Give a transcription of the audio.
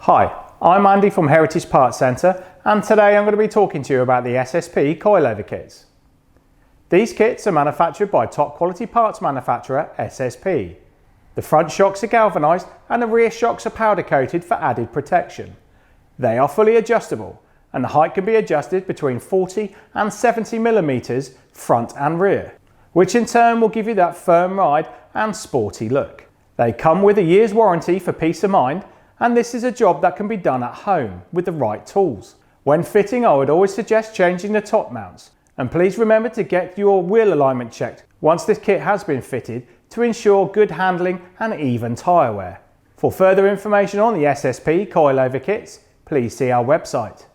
Hi, I'm Andy from Heritage Parts Centre, and today I'm going to be talking to you about the SSP Coilover kits. These kits are manufactured by top quality parts manufacturer SSP. The front shocks are galvanized and the rear shocks are powder coated for added protection. They are fully adjustable and the height can be adjusted between 40 and 70 millimeters front and rear, which in turn will give you that firm ride and sporty look. They come with a year's warranty for peace of mind, and this is a job that can be done at home with the right tools. When fitting, I would always suggest changing the top mounts, and please remember to get your wheel alignment checked once this kit has been fitted to ensure good handling and even tyre wear. For further information on the SSP Coilover kits, please see our website.